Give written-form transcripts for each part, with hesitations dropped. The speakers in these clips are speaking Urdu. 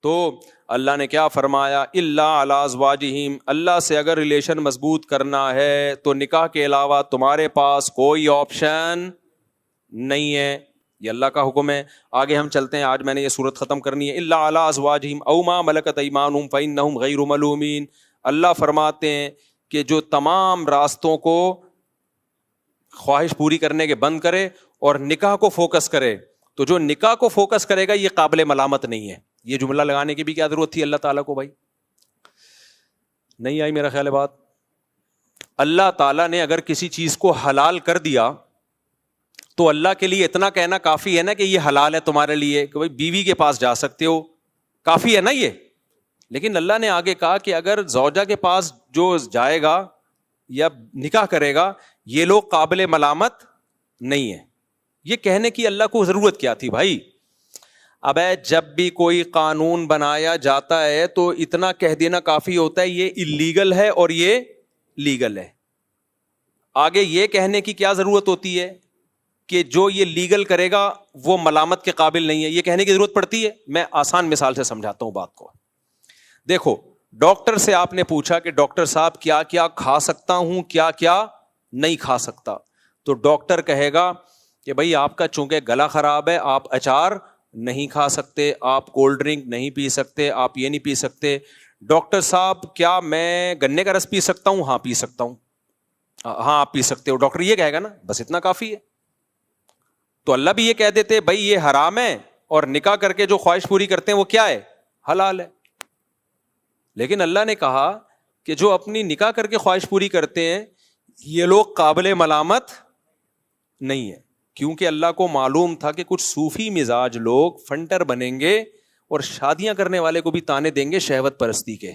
تو اللہ نے کیا فرمایا؟ اللہ علی ازواجہم، اللہ سے اگر ریلیشن مضبوط کرنا ہے تو نکاح کے علاوہ تمہارے پاس کوئی آپشن نہیں ہے. یہ اللہ کا حکم ہے. آگے ہم چلتے ہیں, آج میں نے یہ صورت ختم کرنی ہے. اللہ علی ازواجہم او ما ملکت ایمانہم فانہم غیر ملومین. اللہ فرماتے ہیں کہ جو تمام راستوں کو خواہش پوری کرنے کے بند کرے اور نکاح کو فوکس کرے, تو جو نکاح کو فوکس کرے گا یہ قابل ملامت نہیں ہے. یہ جملہ لگانے کی بھی کیا ضرورت تھی اللہ تعالیٰ کو بھائی؟ نہیں آئی میرا خیال ہے بات. اللہ تعالیٰ نے اگر کسی چیز کو حلال کر دیا تو اللہ کے لیے اتنا کہنا کافی ہے نا کہ یہ حلال ہے تمہارے لیے, کہ بھائی بیوی کے پاس جا سکتے ہو, کافی ہے نا یہ. لیکن اللہ نے آگے کہا کہ اگر زوجہ کے پاس جو جائے گا یا نکاح کرے گا یہ لوگ قابل ملامت نہیں ہے. یہ کہنے کی اللہ کو ضرورت کیا تھی بھائی؟ اب جب بھی کوئی قانون بنایا جاتا ہے تو اتنا کہہ دینا کافی ہوتا ہے یہ اللیگل ہے اور یہ لیگل ہے. آگے یہ کہنے کی کیا ضرورت ہوتی ہے کہ جو یہ لیگل کرے گا وہ ملامت کے قابل نہیں ہے؟ یہ کہنے کی ضرورت پڑتی ہے؟ میں آسان مثال سے سمجھاتا ہوں بات کو. دیکھو, ڈاکٹر سے آپ نے پوچھا کہ ڈاکٹر صاحب کیا کیا کھا سکتا ہوں, کیا کیا نہیں کھا سکتا, تو ڈاکٹر کہے گا کہ بھائی آپ کا چونکہ گلا خراب ہے آپ اچار نہیں کھا سکتے, آپ کولڈ ڈرنک نہیں پی سکتے, آپ یہ نہیں پی سکتے. ڈاکٹر صاحب کیا میں گنے کا رس پی سکتا ہوں؟ ہاں پی سکتا ہوں. ہاں آپ پی سکتے ہو. ڈاکٹر یہ کہے گا نا, بس اتنا کافی ہے. تو اللہ بھی یہ کہہ دیتے بھائی یہ حرام ہے اور نکاح کر کے جو خواہش پوری کرتے ہیں وہ کیا ہے؟ حلال ہے. لیکن اللہ نے کہا کہ جو اپنی نکاح کر کے خواہش پوری کرتے ہیں یہ لوگ قابل ملامت نہیں ہے, کیونکہ اللہ کو معلوم تھا کہ کچھ صوفی مزاج لوگ فنٹر بنیں گے اور شادیاں کرنے والے کو بھی تانے دیں گے شہوت پرستی کے,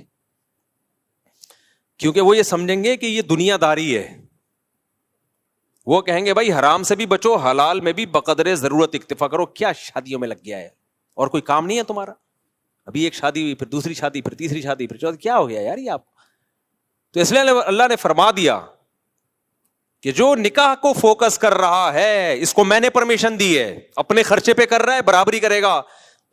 کیونکہ وہ یہ سمجھیں گے کہ یہ دنیا داری ہے. وہ کہیں گے بھائی حرام سے بھی بچو, حلال میں بھی بقدر ضرورت اکتفا کرو. کیا شادیوں میں لگ گیا ہے اور کوئی کام نہیں ہے تمہارا؟ ابھی ایک شادی ہوئی, پھر دوسری شادی, پھر تیسری شادی, پھر چوتھی, کیا ہو گیا یار یہ آپ کو؟ تو اس لیے اللہ نے فرما دیا کہ جو نکاح کو فوکس کر رہا ہے اس کو میں نے پرمیشن دی ہے, اپنے خرچے پہ کر رہا ہے, برابری کرے گا.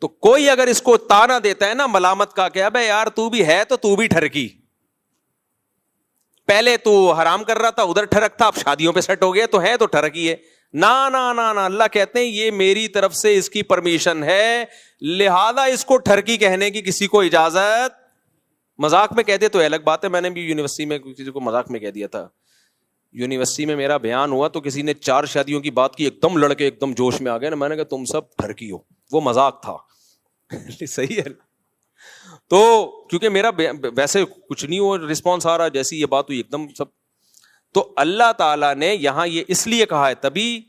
تو کوئی اگر اس کو تانا دیتا ہے نا ملامت کا کہ ابے یار تو بھی ہے تو بھی ٹھرکی, پہلے تو حرام کر رہا تھا ادھر ٹھرک تھا, اب شادیوں پہ سیٹ ہو گیا تو ہے تو ٹھرکی ہے. نا نا نا نا, اللہ کہتے ہیں یہ میری طرف سے اس کی پرمیشن ہے, لہذا اس کو ٹھرکی کہنے کی کسی کو اجازت. مذاق میں کہتے تو الگ بات ہے, میں نے بھی یونیورسٹی میں کسی کو مذاق میں کہہ دیا تھا. یونیورسٹی میں میرا بیان ہوا تو کسی نے 4 شادیوں کی بات کی, ایک دم لڑکے ایک دم جوش میں آ گئے نا, میں نے کہا تم سب ٹھرکی ہو. وہ مذاق تھا. صحیح ہے. تو کیونکہ میرا ویسے کچھ نہیں ہو رسپانس آ رہا, جیسی یہ بات ہوئی ایک دم سب. تو اللہ تعالیٰ نے یہاں یہ اس لیے کہا ہے, تبھی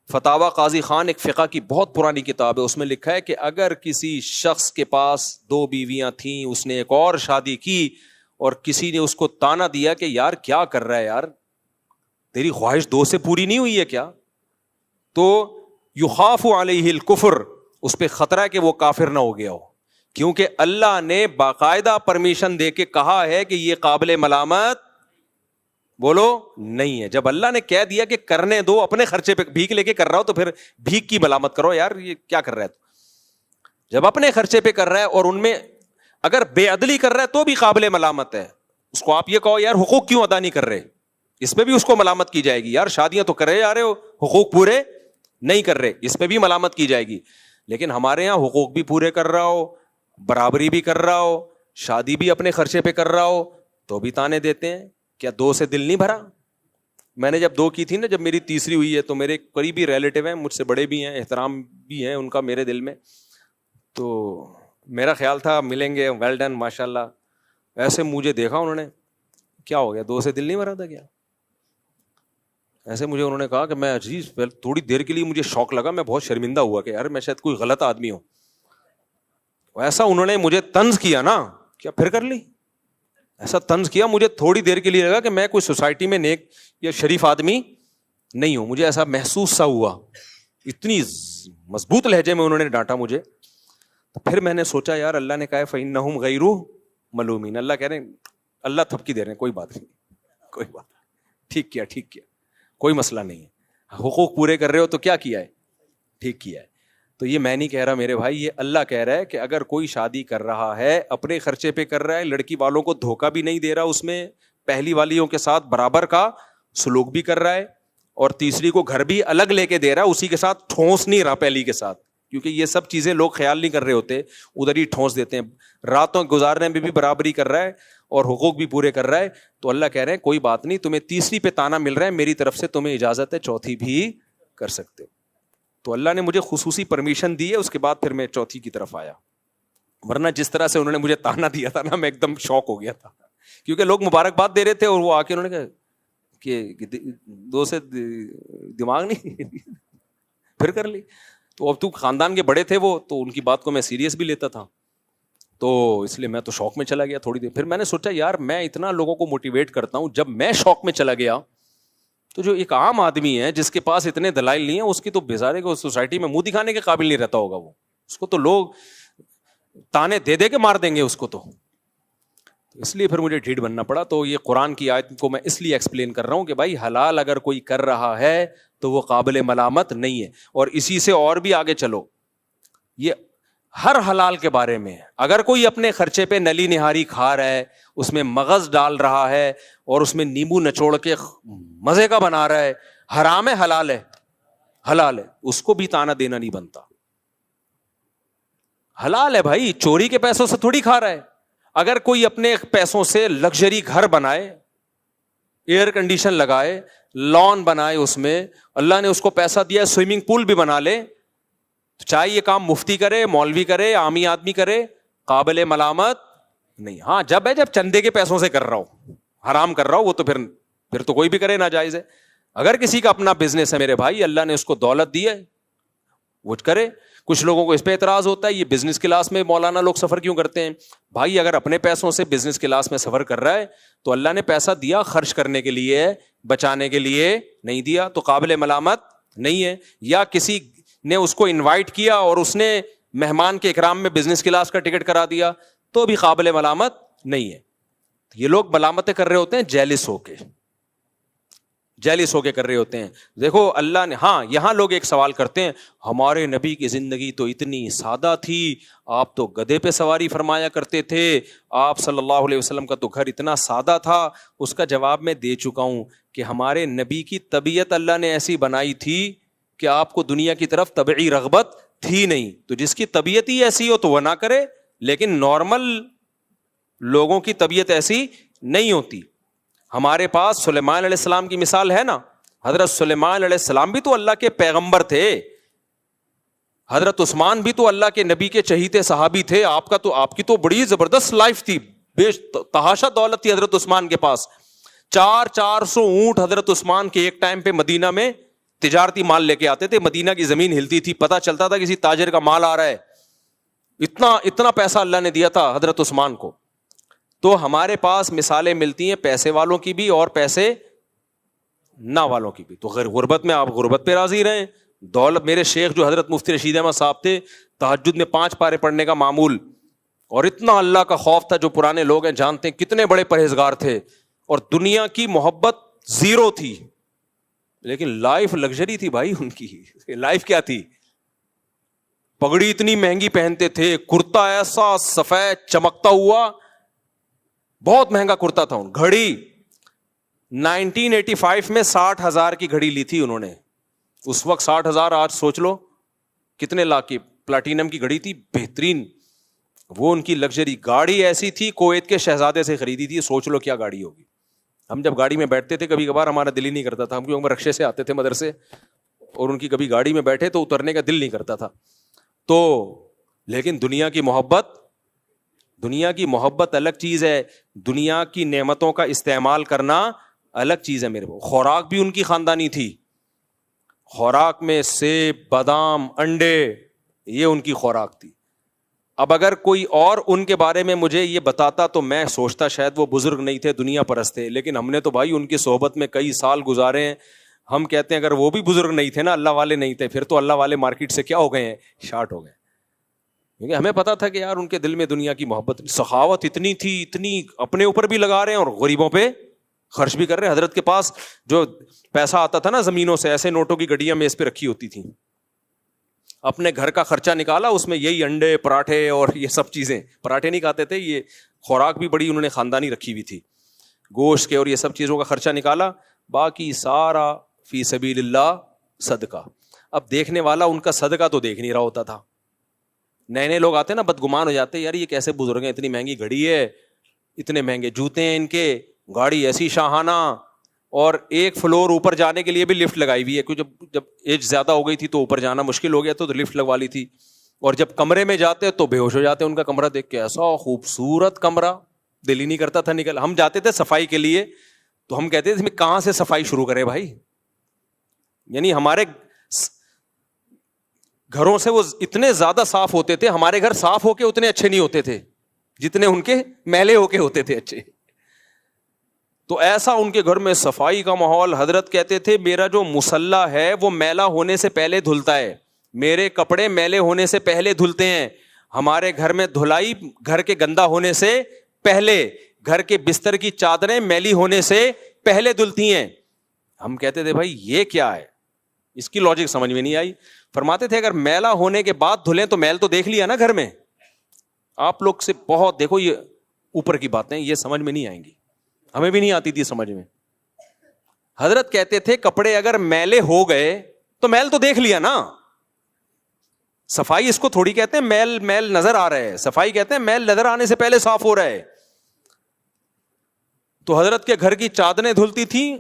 فتاوی قاضی خان ایک فقہ کی بہت پرانی کتاب ہے, اس میں لکھا ہے کہ اگر کسی شخص کے پاس 2 بیویاں تھیں, اس نے ایک اور شادی کی اور کسی نے اس کو تانا دیا کہ یار کیا کر رہا ہے یار, تیری خواہش 2 سے پوری نہیں ہوئی ہے کیا, تو یخاف علیہ الکفر, اس پہ خطرہ ہے کہ وہ کافر نہ ہو گیا ہو, کیونکہ اللہ نے باقاعدہ پرمیشن دے کے کہا ہے کہ یہ قابل ملامت بولو نہیں ہے. جب اللہ نے کہہ دیا کہ کرنے دو, اپنے خرچے پہ بھیک لے کے کر رہا ہو تو پھر بھیک کی ملامت کرو یار, یہ کیا کر رہا ہے تو. جب اپنے خرچے پہ کر رہا ہے اور ان میں اگر بے عدلی کر رہا ہے تو بھی قابل ملامت ہے. اس کو آپ یہ کہو یار حقوق کیوں ادا نہیں کر رہے, اس پہ بھی اس کو ملامت کی جائے گی. یار شادیاں تو کر رہے جا رہے ہو, حقوق پورے نہیں کر رہے, اس پہ بھی ملامت کی جائے گی. لیکن ہمارے یہاں حقوق بھی پورے کر رہا ہو, برابری بھی کر رہا ہو, شادی بھی اپنے خرچے پہ کر رہا ہو, تو بھی تانے دیتے ہیں. کیا 2 سے دل نہیں بھرا؟ میں نے جب 2 کی تھی نا, جب میری تیسری ہوئی ہے, تو میرے قریبی ریلیٹیو ہیں, مجھ سے بڑے بھی ہیں, احترام بھی ہیں ان کا میرے دل میں, تو میرا خیال تھا ملیں گے, ویل ڈن ماشاء اللہ. ایسے مجھے دیکھا انہوں نے, کیا ہو گیا 2 سے دل نہیں بھرا تھا کیا؟ ایسے مجھے انہوں نے کہا کہ میں عزیز تھوڑی دیر کے لیے مجھے شوق لگا, میں بہت شرمندہ ہوا کہ یار میں شاید کوئی غلط آدمی ہوں. ایسا انہوں نے مجھے طنز کیا نا, کیا پھر کر لی, ایسا طنز کیا, مجھے تھوڑی دیر کے لیے لگا کہ میں کوئی سوسائٹی میں نیک یا شریف آدمی نہیں ہوں. مجھے ایسا محسوس سا ہوا, اتنی مضبوط لہجے میں انہوں نے ڈانٹا مجھے. تو پھر میں نے سوچا یار اللہ نے کہا ہے فَإِنَّهُمْ غَيْرُ مَلُومِينَ, اللہ کہہ رہے ہیں, اللہ تھپکی دے رہے ہیں, کوئی بات نہیں, کوئی بات, ٹھیک کیا, کوئی مسئلہ نہیں ہے, حقوق پورے کر رہے ہو تو کیا ہے, ٹھیک کیا ہے. تو یہ میں نہیں کہہ رہا میرے بھائی, یہ اللہ کہہ رہا ہے کہ اگر کوئی شادی کر رہا ہے اپنے خرچے پہ کر رہا ہے, لڑکی والوں کو دھوکہ بھی نہیں دے رہا, اس میں پہلی والیوں کے ساتھ برابر کا سلوک بھی کر رہا ہے, اور تیسری کو گھر بھی الگ لے کے دے رہا ہے, اسی کے ساتھ ٹھونس نہیں رہا پہلی کے ساتھ, کیونکہ یہ سب چیزیں لوگ خیال نہیں کر رہے ہوتے, ادھر ہی ٹھونس دیتے ہیں. راتوں گزارنے میں بھی برابری کر رہا ہے اور حقوق بھی پورے کر رہا ہے. تو اللہ کہہ رہے ہیں کوئی بات نہیں, تمہیں تیسری پہ تانا مل رہا ہے, میری طرف سے تمہیں اجازت ہے چوتھی بھی کر سکتے ہو. تو اللہ نے مجھے خصوصی پرمیشن دی ہے, اس کے بعد پھر میں چوتھی کی طرف آیا, ورنہ جس طرح سے انہوں نے مجھے تانا دیا تھا نا, میں ایک دم شوق ہو گیا تھا, کیونکہ لوگ مبارکباد دے رہے تھے اور وہ آ کے انہوں نے کہا کہ دو سے دماغ نہیں پھر کر لی. تو اب تو خاندان کے بڑے تھے وہ, تو ان کی بات کو میں سیریس بھی لیتا تھا, تو اس لیے میں تو شوق میں چلا گیا تھوڑی دیر. پھر میں نے سوچا یار میں اتنا لوگوں کو موٹیویٹ کرتا ہوں, جب میں شوق میں چلا گیا تو جو ایک عام آدمی ہے جس کے پاس اتنے دلائل نہیں ہیں, اس کی تو بیزارے کو سوسائٹی میں منہ دکھانے کے قابل نہیں رہتا ہوگا وہ, اس کو تو لوگ تانے دے دے کے مار دیں گے اس کو. تو اس لیے پھر مجھے ڈھیٹ بننا پڑا. تو یہ قرآن کی آیت کو میں اس لیے ایکسپلین کر رہا ہوں کہ بھائی حلال اگر کوئی کر رہا ہے تو وہ قابل ملامت نہیں ہے. اور اسی سے اور بھی آگے چلو, یہ ہر حلال کے بارے میں, اگر کوئی اپنے خرچے پہ نلی نہاری کھا رہا ہے, اس میں مغز ڈال رہا ہے اور اس میں نیمبو نچوڑ کے مزے کا بنا رہا ہے, حرام ہے حلال ہے؟ حلال ہے, اس کو بھی تانا دینا نہیں بنتا. حلال ہے بھائی, چوری کے پیسوں سے تھوڑی کھا رہا ہے. اگر کوئی اپنے پیسوں سے لگژری گھر بنائے, ایئر کنڈیشن لگائے, لان بنائے, اس میں اللہ نے اس کو پیسہ دیا, سوئمنگ پول بھی بنا لے, تو چاہے یہ کام مفتی کرے, مولوی کرے, عامی آدمی کرے, قابل ملامت نہیں. ہاں جب چندے کے پیسوں سے کر رہا ہو, حرام کر رہا ہو, وہ تو پھر تو کوئی بھی کرے ناجائز ہے. اگر کسی کا اپنا بزنس ہے میرے بھائی, اللہ نے اس کو دولت دی ہے, وہ کرے. کچھ لوگوں کو اس پہ اعتراض ہوتا ہے یہ بزنس کلاس میں مولانا لوگ سفر کیوں کرتے ہیں. بھائی اگر اپنے پیسوں سے بزنس کلاس میں سفر کر رہا ہے تو اللہ نے پیسہ دیا خرچ کرنے کے لیے, بچانے کے لیے نہیں دیا, تو قابل ملامت نہیں ہے. یا کسی نے اس کو انوائٹ کیا اور اس نے مہمان کے اکرام میں بزنس کلاس کا ٹکٹ کرا دیا, تو بھی قابل ملامت نہیں ہے. یہ لوگ ملامتیں کر رہے ہوتے ہیں جیلس ہو کے کر رہے ہوتے ہیں. دیکھو اللہ نے, ہاں یہاں لوگ ایک سوال کرتے ہیں, ہمارے نبی کی زندگی تو اتنی سادہ تھی, آپ تو گدھے پہ سواری فرمایا کرتے تھے, آپ صلی اللہ علیہ وسلم کا تو گھر اتنا سادہ تھا. اس کا جواب میں دے چکا ہوں کہ ہمارے نبی کی طبیعت اللہ نے ایسی بنائی تھی کہ آپ کو دنیا کی طرف طبعی رغبت تھی نہیں. تو جس کی طبیعت ہی ایسی ہو تو وہ نہ کرے, لیکن نارمل لوگوں کی طبیعت ایسی نہیں ہوتی. ہمارے پاس سلیمان علیہ السلام کی مثال ہے نا, حضرت سلیمان علیہ السلام بھی تو اللہ کے پیغمبر تھے, حضرت عثمان بھی تو اللہ کے نبی کے چہیتے صحابی تھے. آپ کی تو بڑی زبردست لائف تھی, بے تحاشا دولت تھی حضرت عثمان کے پاس. 400 اونٹ حضرت عثمان کے ایک ٹائم پہ مدینہ میں تجارتی مال لے کے آتے تھے. مدینہ کی زمین ہلتی تھی, پتہ چلتا تھا کسی تاجر کا مال آ رہا ہے. اتنا پیسہ اللہ نے دیا تھا حضرت عثمان کو. تو ہمارے پاس مثالیں ملتی ہیں پیسے والوں کی بھی اور پیسے نہ والوں کی بھی. تو غربت میں آپ غربت پہ راضی رہیں. دولت, میرے شیخ جو حضرت مفتی رشید احمد صاحب تھے, تہجد میں 5 پارے پڑھنے کا معمول, اور اتنا اللہ کا خوف تھا. جو پرانے لوگ ہیں جانتے ہیں کتنے بڑے پرہیزگار تھے, اور دنیا کی محبت زیرو تھی, لیکن لائف لگژری تھی بھائی. ان کی لائف کیا تھی, پگڑی اتنی مہنگی پہنتے تھے, کرتا ایسا سفید چمکتا ہوا, بہت مہنگا کرتا تھا. گھڑی 1985 میں 60,000 کی گھڑی لی تھی انہوں نے. اس وقت 60,000, آج سوچ لو کتنے لاکھ کی پلاٹینم کی گھڑی تھی, بہترین. وہ ان کی لگژری گاڑی ایسی تھی, کویت کے شہزادے سے خریدی تھی. سوچ لو کیا گاڑی ہوگی. ہم جب گاڑی میں بیٹھتے تھے کبھی کبھار ہمارا دل ہی نہیں کرتا تھا, ہم کیونکہ رکشے سے آتے تھے مدرسے, اور ان کی کبھی گاڑی میں بیٹھے تو اترنے کا دل نہیں کرتا تھا. تو لیکن دنیا کی محبت الگ چیز ہے, دنیا کی نعمتوں کا استعمال کرنا الگ چیز ہے میرے کو. خوراک بھی ان کی خاندانی تھی, خوراک میں سیب, بادام, انڈے, یہ ان کی خوراک تھی. اب اگر کوئی اور ان کے بارے میں مجھے یہ بتاتا تو میں سوچتا شاید وہ بزرگ نہیں تھے, دنیا پرست تھے. لیکن ہم نے تو بھائی ان کی صحبت میں کئی سال گزارے ہیں. ہم کہتے ہیں اگر وہ بھی بزرگ نہیں تھے نا, اللہ والے نہیں تھے, پھر تو اللہ والے مارکیٹ سے کیا ہو گئے ہیں, شارٹ ہو گئے. کیونکہ ہمیں پتا تھا کہ یار ان کے دل میں دنیا کی محبت, سخاوت اتنی تھی, اتنی اپنے اوپر بھی لگا رہے ہیں اور غریبوں پہ خرچ بھی کر رہے ہیں. حضرت کے پاس جو پیسہ آتا تھا نا زمینوں سے, ایسے نوٹوں کی گڈیاں میز پہ رکھی ہوتی تھیں. اپنے گھر کا خرچہ نکالا, اس میں یہی انڈے پراٹھے اور یہ سب چیزیں, پراٹھے نہیں کھاتے تھے, یہ خوراک بھی بڑی انہوں نے خاندانی رکھی ہوئی تھی, گوشت کے اور یہ سب چیزوں کا خرچہ نکالا, باقی سارا فی سبیل اللہ صدقہ. اب دیکھنے والا ان کا صدقہ تو دیکھ نہیں رہا ہوتا تھا. نئے نئے لوگ آتے ہیں نا, بدگمان ہو جاتے ہیں, یار یہ کیسے بزرگ ہیں, اتنی مہنگی گھڑی ہے, اتنے مہنگے جوتے ہیں ان کے, گاڑی ایسی شاہانہ, اور ایک فلور اوپر جانے کے لیے بھی لفٹ لگائی ہوئی ہے, کیونکہ جب ایج زیادہ ہو گئی تھی تو اوپر جانا مشکل ہو گیا تو لفٹ لگوا لی تھی, اور جب کمرے میں جاتے تو بے ہوش ہو جاتے ان کا کمرہ دیکھ کے, ایسا خوبصورت کمرہ, دل ہی نہیں کرتا تھا نکل. ہم جاتے تھے صفائی کے لیے تو ہم کہتے تھے کہاں سے صفائی شروع کرے بھائی, یعنی ہمارے گھروں سے وہ اتنے زیادہ صاف ہوتے تھے, ہمارے گھر صاف ہو کے اتنے اچھے نہیں ہوتے تھے جتنے ان کے میلے ہو کے ہوتے تھے اچھے. تو ایسا ان کے گھر میں صفائی کا ماحول. حضرت کہتے تھے میرا جو مصلی ہے وہ میلا ہونے سے پہلے دھلتا ہے, میرے کپڑے میلے ہونے سے پہلے دھلتے ہیں. ہمارے گھر میں دھلائی گھر کے گندا ہونے سے پہلے, گھر کے بستر کی چادریں میلی ہونے سے پہلے دھلتی ہیں. ہم کہتے تھے بھائی یہ کیا ہے, اس کی لاجک سمجھ میں نہیں آئی. فرماتے تھے اگر میلا ہونے کے بعد دھلیں تو میل تو دیکھ لیا نا گھر میں. آپ لوگ سے بہت دیکھو, یہ اوپر کی باتیں یہ سمجھ میں نہیں آئیں گی, ہمیں بھی نہیں آتی تھی سمجھ میں. حضرت کہتے تھے کپڑے اگر میلے ہو گئے تو میل تو دیکھ لیا نا. صفائی اس کو تھوڑی کہتے ہیں میل میل نظر آ رہا ہے, صفائی کہتے ہیں میل نظر آنے سے پہلے صاف ہو رہا ہے. تو حضرت کے گھر کی چادریں دھلتی تھیں.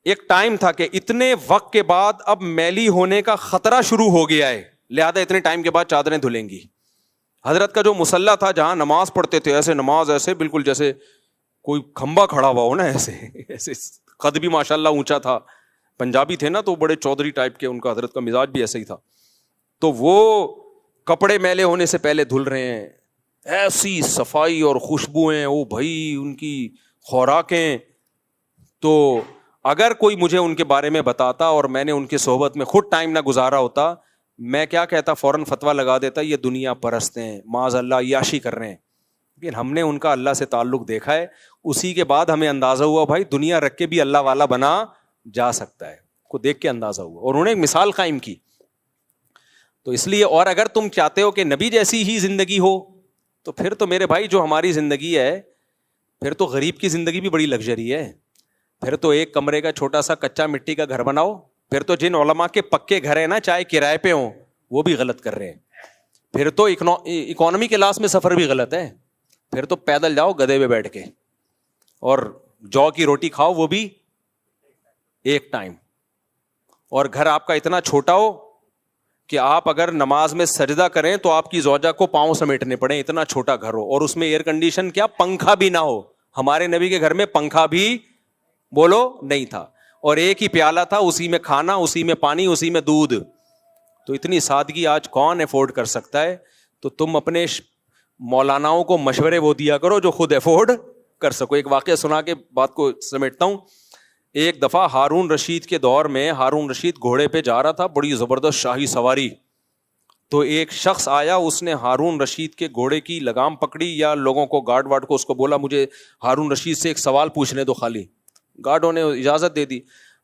ایک ٹائم تھا کہ اتنے وقت کے بعد اب میلی ہونے کا خطرہ شروع ہو گیا ہے, لہذا اتنے ٹائم کے بعد چادریں دھلیں گی. حضرت کا جو مصلی تھا جہاں نماز پڑھتے تھے, ایسے نماز ایسے بالکل جیسے کوئی کھمبا کھڑا ہوا ہو نا, ایسے قد بھی ماشاءاللہ اونچا تھا. پنجابی تھے نا تو بڑے چودھری ٹائپ کے, ان کا حضرت کا مزاج بھی ایسا ہی تھا. تو وہ کپڑے میلے ہونے سے پہلے دھل رہے ہیں, ایسی صفائی اور خوشبوئیں, او بھائی ان کی خوراکیں. تو اگر کوئی مجھے ان کے بارے میں بتاتا اور میں نے ان کی صحبت میں خود ٹائم نہ گزارا ہوتا, میں کیا کہتا, فوراً فتویٰ لگا دیتا یہ دنیا پرست ہیں, معاذ اللہ عیاشی کر رہے ہیں. لیکن ہم نے ان کا اللہ سے تعلق دیکھا ہے, اسی کے بعد ہمیں اندازہ ہوا بھائی دنیا رکھ کے بھی اللہ والا بنا جا سکتا ہے, کو دیکھ کے اندازہ ہوا, اور انہوں نے ایک مثال قائم کی. تو اس لیے, اور اگر تم چاہتے ہو کہ نبی جیسی ہی زندگی ہو تو پھر تو میرے بھائی جو ہماری زندگی ہے, پھر تو غریب کی زندگی بھی بڑی لگژری ہے. پھر تو ایک کمرے کا چھوٹا سا کچا مٹی کا گھر بناؤ. پھر تو جن علماء کے پکے گھر ہیں نا, چاہے کرائے پہ ہوں, وہ بھی غلط کر رہے ہیں. پھر تو اکانومی کلاس میں سفر بھی غلط ہے. پھر تو پیدل جاؤ گدھے پہ بیٹھ کے, اور جو کی روٹی کھاؤ وہ بھی ایک ٹائم. اور گھر آپ کا اتنا چھوٹا ہو کہ آپ اگر نماز میں سجدہ کریں تو آپ کی زوجہ کو پاؤں سمیٹنے پڑے, اتنا چھوٹا گھر ہو, اور اس میں ایئر کنڈیشن کیا پنکھا بھی نہ ہو. ہمارے نبی کے گھر میں پنکھا بھی بولو نہیں تھا, اور ایک ہی پیالہ تھا, اسی میں کھانا, اسی میں پانی, اسی میں دودھ. تو اتنی سادگی آج کون افورڈ کر سکتا ہے؟ تو تم اپنے مولاناؤں کو مشورے وہ دیا کرو جو خود افورڈ کر سکو. ایک واقعہ سنا کے بات کو سمیٹتا ہوں. ایک دفعہ ہارون رشید کے دور میں, ہارون رشید گھوڑے پہ جا رہا تھا, بڑی زبردست شاہی سواری. تو ایک شخص آیا, اس نے ہارون رشید کے گھوڑے کی لگام پکڑی, یا لوگوں کو گارڈ وارڈ کو اس کو بولا مجھے ہارون رشید سے ایک سوال پوچھنے دو خالی. گارڈوں نے اجازت دے دی.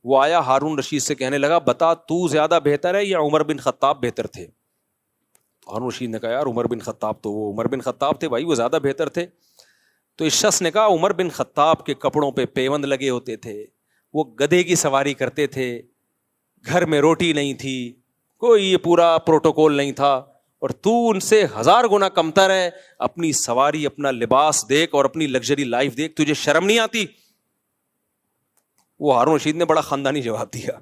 وہ آیا ہارون رشید سے کہنے لگا بتا تو زیادہ بہتر ہے یا عمر بن خطاب بہتر تھے؟ ہارون رشید نے کہا یار عمر بن خطاب تو وہ عمر بن خطاب تھے بھائی, وہ زیادہ بہتر تھے. تو اس شخص نے کہا عمر بن خطاب کے کپڑوں پہ پیوند لگے ہوتے تھے, وہ گدھے کی سواری کرتے تھے, گھر میں روٹی نہیں تھی, کوئی یہ پورا پروٹوکول نہیں تھا, اور تو ان سے 1000 گنا کمتر ہے. اپنی سواری, اپنا لباس دیکھ اور اپنی لگژری لائف دیکھ, تجھے شرم نہیں آتی؟ وہ ہارون رشید نے بڑا خاندانی جواب دیا.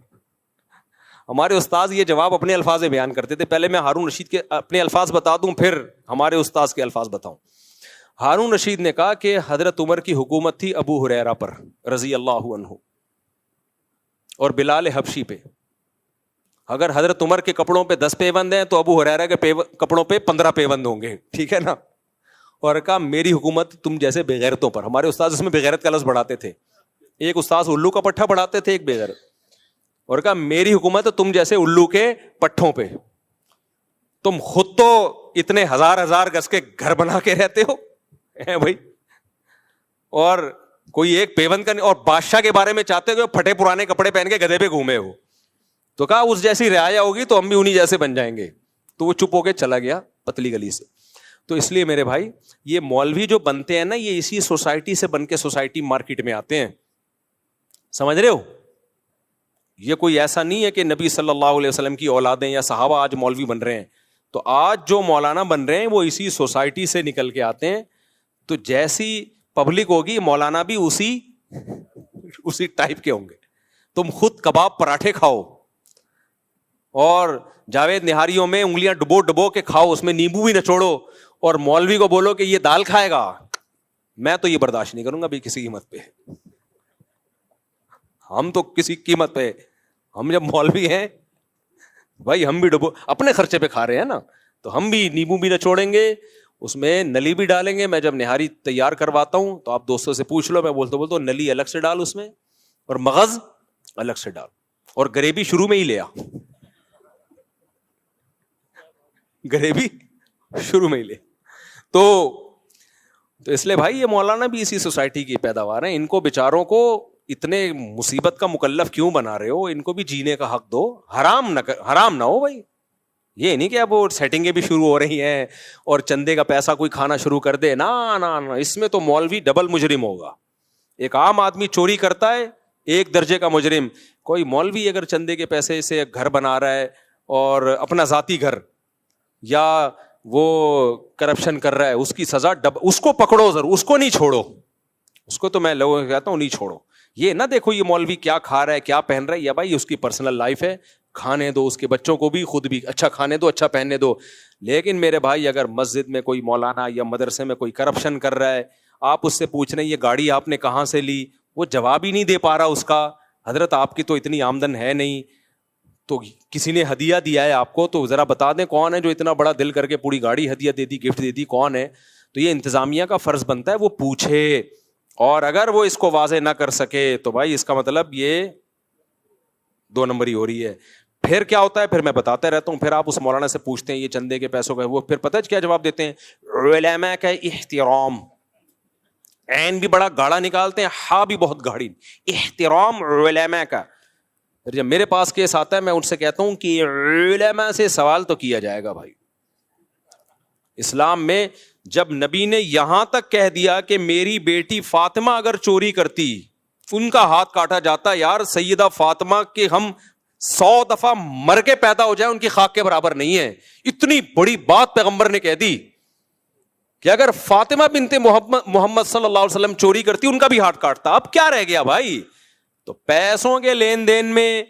ہمارے استاذ یہ جواب اپنے الفاظ میں بیان کرتے تھے. پہلے میں ہارون رشید کے اپنے الفاظ بتا دوں, پھر ہمارے استاذ کے الفاظ بتاؤں. ہارون رشید نے کہا کہ حضرت عمر کی حکومت تھی ابو ہریرہ پر رضی اللہ عنہ اور بلال حبشی پہ. اگر حضرت عمر کے کپڑوں پہ 10 پیوند ہیں تو ابو ہریرہ کے کپڑوں پہ 15 پیوند ہوں گے, ٹھیک ہے نا. اور کہا میری حکومت تم جیسے بےغیرتوں پر. ہمارے استاذ اس میں بےغیرت کا لفظ بڑھاتے تھے. ایک استاذ الو کا پٹھا پڑھاتے تھے, ایک بےغیرت. اور کہا میری حکومت تم جیسے الو کے پٹھوں پہ. تم خود تو اتنے 1000 گز کے گھر بنا کے رہتے ہو بھائی, اور کوئی ایک پیوند کا نہیں, اور بادشاہ کے بارے میں چاہتے ہو پھٹے پرانے کپڑے پہن کے گدھے پہ گھومے ہو. تو کہا اس جیسی رعایا ہوگی تو ہم بھی انہی جیسے بن جائیں گے. تو وہ چپ ہو کے چلا گیا پتلی گلی سے. تو اس لیے میرے بھائی یہ مولوی جو بنتے ہیں نا, یہ اسی سوسائٹی سے بن کے سوسائٹی مارکیٹ میں آتے ہیں, سمجھ رہے ہو. یہ کوئی ایسا نہیں ہے کہ نبی صلی اللہ علیہ وسلم کی اولادیں یا صحابہ آج مولوی بن رہے ہیں. تو آج جو مولانا بن رہے ہیں وہ اسی سوسائٹی سے نکل کے آتے ہیں. تو جیسی پبلک ہوگی مولانا بھی اسی ٹائپ کے ہوں گے. تم خود کباب پراٹھے کھاؤ اور جاوید نہاریوں میں انگلیاں ڈبو ڈبو کے کھاؤ, اس میں نیمبو بھی نچوڑو, اور مولوی کو بولو کہ یہ دال کھائے گا, میں تو یہ برداشت نہیں کروں گا بھی کسی قیمت پہ. ہم تو کسی قیمت پہ, ہم جب مولوی ہیں بھائی ہم بھی ڈبو اپنے خرچے پہ کھا رہے ہیں نا, تو ہم بھی نیمبو بھی نچوڑیں گے, اس میں نلی بھی ڈالیں گے. میں جب نہاری تیار کرواتا ہوں تو آپ دوستوں سے پوچھ لو, میں بولتا ہوں نلی الگ سے ڈال اس میں اور مغز الگ سے ڈال, اور گریوی شروع میں ہی لے آ, گریوی شروع میں ہی لے. تو اس لیے بھائی یہ مولانا بھی اسی سوسائٹی کی پیداوار ہیں. ان کو بیچاروں کو اتنے مصیبت کا مکلف کیوں بنا رہے ہو؟ ان کو بھی جینے کا حق دو, حرام نہ ہو بھائی. یہ نہیں کہ اب وہ سیٹنگیں بھی شروع ہو رہی ہیں اور چندے کا پیسہ کوئی کھانا شروع کر دے, نا, اس میں تو مولوی ڈبل مجرم ہوگا. ایک عام آدمی چوری کرتا ہے, ایک درجے کا مجرم. کوئی مولوی اگر چندے کے پیسے سے گھر بنا رہا ہے اور اپنا ذاتی گھر, یا وہ کرپشن کر رہا ہے, اس کی سزا اس کو پکڑو ضرور, اس کو نہیں چھوڑو. اس کو تو میں لوگوں کو کہتا ہوں نہیں چھوڑو. یہ نہ دیکھو یہ مولوی کیا کھا رہا ہے کیا پہن رہا ہے, یا بھائی اس کی پرسنل لائف ہے, کھانے دو, اس کے بچوں کو بھی خود بھی اچھا کھانے دو, اچھا پہننے دو. لیکن میرے بھائی اگر مسجد میں کوئی مولانا یا مدرسے میں کوئی کرپشن کر رہا ہے, آپ اس سے پوچھ رہے ہیں یہ گاڑی آپ نے کہاں سے لی, وہ جواب ہی نہیں دے پا رہا اس کا. حضرت آپ کی تو اتنی آمدن ہے نہیں, تو کسی نے ہدیہ دیا ہے آپ کو, تو ذرا بتا دیں کون ہے جو اتنا بڑا دل کر کے پوری گاڑی ہدیہ دے دی, گفٹ دے دی, کون ہے؟ تو یہ انتظامیہ کا فرض بنتا ہے وہ پوچھے, اور اگر وہ اس کو واضح نہ کر سکے تو بھائی اس کا مطلب یہ 2 نمبری ہو رہی ہے. پھر کیا ہوتا ہے, پھر میں بتاتا رہتا ہوں, پھر آپ اس مولانا سے پوچھتے ہیں یہ چندے کے پیسوں کا, وہ پھر پتہ ہے کیا جواب دیتے ہیں؟ علماء کا احترام. عین بھی بڑا گاڑا نکالتے ہیں, ہاں بھی بہت گاڑی, احترام علماء کا. پھر جب میرے پاس کیس آتا ہے میں ان سے کہتا ہوں کہ علماء سے سوال تو کیا جائے گا. بھائی اسلام میں جب نبی نے یہاں تک کہہ دیا کہ میری بیٹی فاطمہ اگر چوری کرتی ان کا ہاتھ کاٹا جاتا, یار سیدہ فاطمہ کے ہم 100 دفعہ مر کے پیدا ہو جائیں ان کی خاک کے برابر نہیں ہے. اتنی بڑی بات پیغمبر نے کہہ دی کہ اگر فاطمہ بنت محمد صلی اللہ علیہ وسلم چوری کرتی ان کا بھی ہاتھ کاٹتا. اب کیا رہ گیا بھائی؟ تو پیسوں کے لین دین میں,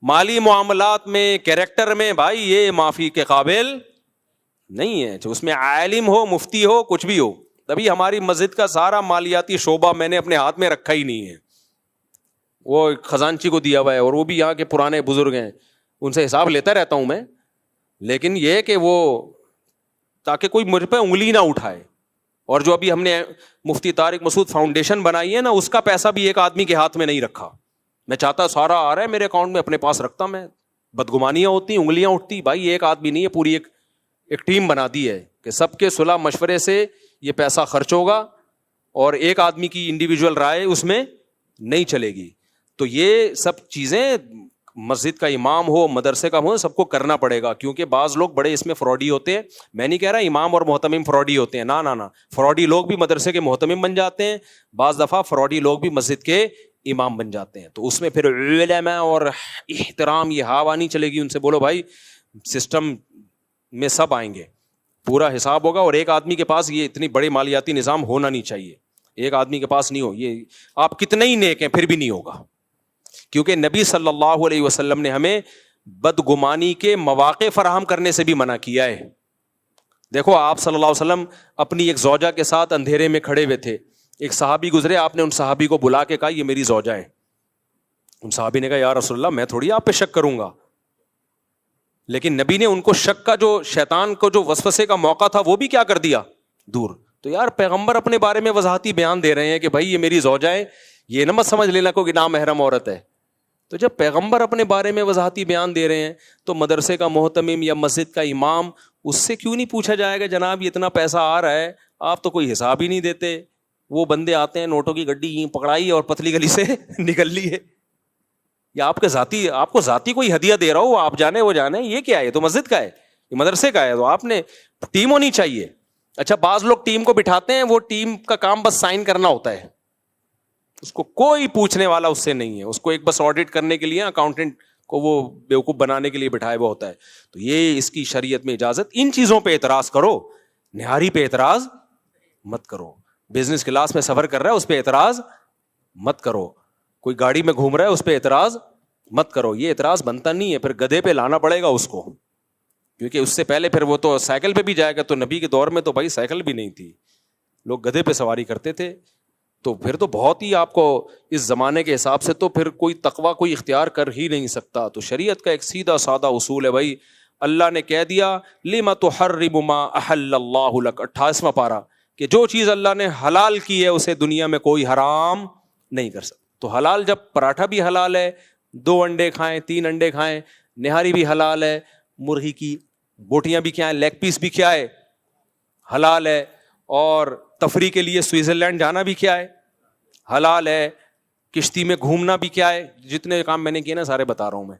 مالی معاملات میں, کیریکٹر میں بھائی یہ معافی کے قابل نہیں ہے. اس میں عالم ہو, مفتی ہو, کچھ بھی ہو. تبھی ہماری مسجد کا سارا مالیاتی شعبہ میں نے اپنے ہاتھ میں رکھا ہی نہیں ہے, وہ خزانچی کو دیا ہوا ہے, اور وہ بھی یہاں کے پرانے بزرگ ہیں, ان سے حساب لیتا رہتا ہوں میں. لیکن یہ کہ وہ تاکہ کوئی مجھ پہ انگلی نہ اٹھائے. اور جو ابھی ہم نے مفتی طارق مسعود فاؤنڈیشن بنائی ہے نا, اس کا پیسہ بھی ایک آدمی کے ہاتھ میں نہیں رکھا. میں چاہتا سارا آ رہا ہے میرے اکاؤنٹ میں, اپنے پاس رکھتا میں. بدگمانیاں ہوتی, انگلیاں اٹھتی. بھائی ایک آدمی نہیں ہے, پوری ایک ٹیم بنا دی ہے کہ سب کے صلاح مشورے سے یہ پیسہ خرچ ہوگا, اور ایک آدمی کی انڈیویجول رائے اس میں نہیں چلے گی. تو یہ سب چیزیں مسجد کا امام ہو, مدرسے کا ہو, سب کو کرنا پڑے گا, کیونکہ بعض لوگ بڑے اس میں فراڈی ہوتے ہیں. میں نہیں کہہ رہا امام اور محتمم فراڈی ہوتے ہیں, نہ, فراڈی لوگ بھی مدرسے کے محتمم بن جاتے ہیں, بعض دفعہ فراڈی لوگ بھی مسجد کے امام بن جاتے ہیں. تو اس میں پھر علماء اور احترام یہ ہوا نہیں چلے گی. ان سے بولو بھائی سسٹم میں سب آئیں گے, پورا حساب ہوگا, اور ایک آدمی کے پاس یہ اتنی بڑے مالیاتی نظام ہونا نہیں چاہیے. ایک آدمی کے پاس نہیں ہو, یہ آپ کتنے ہی نیک ہیں پھر بھی نہیں ہوگا, کیونکہ نبی صلی اللہ علیہ وسلم نے ہمیں بدگمانی کے مواقع فراہم کرنے سے بھی منع کیا ہے. دیکھو آپ صلی اللہ علیہ وسلم اپنی ایک زوجہ کے ساتھ اندھیرے میں کھڑے ہوئے تھے, ایک صحابی گزرے, آپ نے ان صحابی کو بلا کے کہا یہ میری زوجہ ہے. ان صحابی نے کہا یا رسول اللہ میں تھوڑی آپ پہ شک کروں گا, لیکن نبی نے ان کو شک کا جو شیطان کو جو وسوسے کا موقع تھا وہ بھی کیا کر دیا, دور. تو یار پیغمبر اپنے بارے میں وضاحتی بیان دے رہے ہیں کہ بھائی یہ میری زوجہ ہے, یہ نہ مت سمجھ لینا کوئی نامحرم عورت ہے. تو جب پیغمبر اپنے بارے میں وضاحتی بیان دے رہے ہیں تو مدرسے کا محتمم یا مسجد کا امام, اس سے کیوں نہیں پوچھا جائے گا جناب یہ اتنا پیسہ آ رہا ہے آپ تو کوئی حساب ہی نہیں دیتے. وہ بندے آتے ہیں نوٹوں کی گڈی پکڑائی اور پتلی گلی سے نکل لی ہے, یا آپ کو ذاتی کوئی ہدیہ دے رہا ہو, آپ جانے وہ جانے, یہ کیا ہے, تو مسجد کا ہے. یہ مدرسے کا ہے تو آپ نے ٹیم ہونی چاہیے. اچھا بعض لوگ ٹیم کو بٹھاتے ہیں, وہ ٹیم کا کام بس سائن کرنا ہوتا ہے, اس کو کوئی پوچھنے والا اس سے نہیں ہے, اس کو ایک بس آڈٹ کرنے کے لیے اکاؤنٹنٹ کو وہ بیوقوف بنانے کے لیے بٹھائے ہوا ہوتا ہے. تو یہ اس کی شریعت میں اجازت. ان چیزوں پہ اعتراض کرو, نہاری پہ اعتراض مت کرو. بزنس کلاس میں سفر کر رہا ہے اس پہ اعتراض مت کرو, کوئی گاڑی میں گھوم رہا ہے اس پہ اعتراض مت کرو. یہ اعتراض بنتا نہیں ہے, پھر گدھے پہ لانا پڑے گا اس کو, کیونکہ اس سے پہلے پھر وہ تو سائیکل پہ بھی جائے گا. تو نبی کے دور میں تو بھائی سائیکل بھی نہیں تھی, لوگ گدھے پہ سواری کرتے تھے. تو پھر تو بہت ہی آپ کو اس زمانے کے حساب سے تو پھر کوئی تقویٰ کوئی اختیار کر ہی نہیں سکتا. تو شریعت کا ایک سیدھا سادہ اصول ہے بھائی, اللہ نے کہہ دیا لِمَ تُحَرِّمُ مَا أَحَلَّ اللَّهُ لَكَ, 28واں پارہ, کہ جو چیز اللہ نے حلال کی ہے اسے دنیا میں کوئی حرام نہیں کر سکتا. تو حلال جب پراٹھا بھی حلال ہے, 2 انڈے کھائیں 3 انڈے کھائیں, نہاری بھی حلال ہے, مرغی کی بوٹیاں بھی کیا ہے, لیگ پیس بھی کیا ہے حلال ہے, اور تفریح کے لیے سوئٹزرلینڈ جانا بھی کیا ہے حلال ہے, کشتی میں گھومنا بھی کیا ہے, جتنے کام میں نے کیے نا سارے بتا رہا ہوں میں.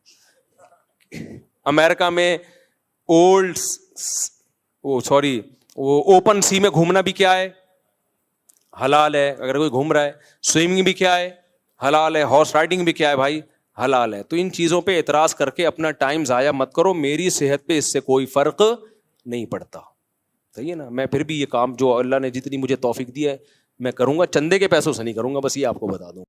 امریکہ میں وہ اوپن سی میں گھومنا بھی کیا ہے حلال ہے, اگر کوئی گھوم رہا ہے. سوئمنگ بھی کیا ہے حلال ہے, ہارس رائڈنگ بھی کیا ہے بھائی حلال ہے. تو ان چیزوں پہ اعتراض کر کے اپنا ٹائم ضائع مت کرو, میری صحت پہ اس سے کوئی فرق نہیں پڑتا. صحیح ہے نا. میں پھر بھی یہ کام جو اللہ نے جتنی مجھے توفیق دی ہے میں کروں گا, چندے کے پیسوں سے نہیں کروں گا, بس یہ آپ کو بتا دوں.